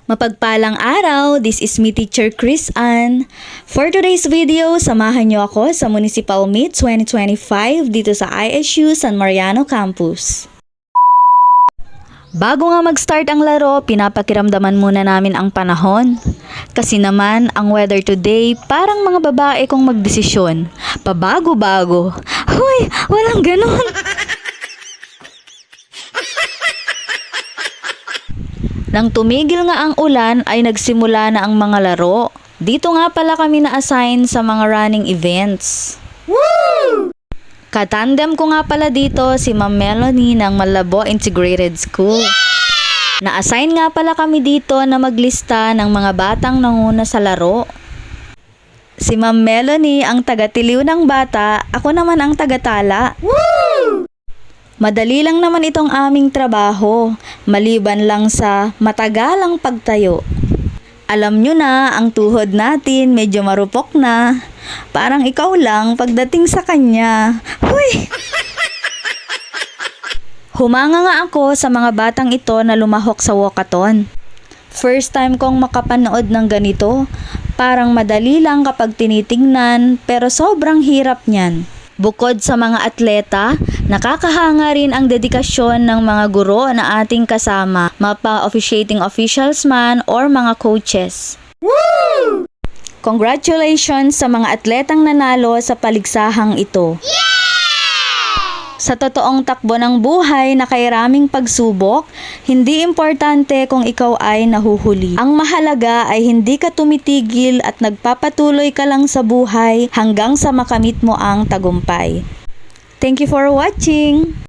Mapagpalang araw, this is me Teacher Chris Ann. For today's video, samahan niyo ako sa Municipal Meet 2025 dito sa ISU San Mariano Campus. Bago nga mag-start ang laro, pinapakiramdaman muna namin ang panahon. Kasi naman, ang weather today, parang mga babae kong magdesisyon. Pabago-bago. Hoy, walang ganun! Nang tumigil nga ang ulan ay nagsimula na ang mga laro. Dito nga pala kami na-assign sa mga running events. Woo! Katandem ko nga pala dito si Ma'am Melanie ng Malabo Integrated School. Yeah! Na-assign nga pala kami dito na maglista ng mga batang nanguna sa laro. Si Ma'am Melanie ang tagatiliw ng bata, ako naman ang tagatala. Woo! Madali lang naman itong aming trabaho, maliban lang sa matagalang pagtayo. Alam nyo na, ang tuhod natin medyo marupok na. Parang ikaw lang pagdating sa kanya. Huy! Humanga nga ako sa mga batang ito na lumahok sa walkathon. First time kong makapanood ng ganito. Parang madali lang kapag tinitingnan, pero sobrang hirap niyan. Bukod sa mga atleta, nakakahanga rin ang dedikasyon ng mga guro na ating kasama, mapa-officiating officials man or mga coaches. Woo! Congratulations sa mga atletang nanalo sa paligsahang ito. Yeah! Sa totoong takbo ng buhay na kay raming pagsubok, hindi importante kung ikaw ay nahuhuli. Ang mahalaga ay hindi ka tumitigil at nagpapatuloy ka lang sa buhay hanggang sa makamit mo ang tagumpay. Thank you for watching!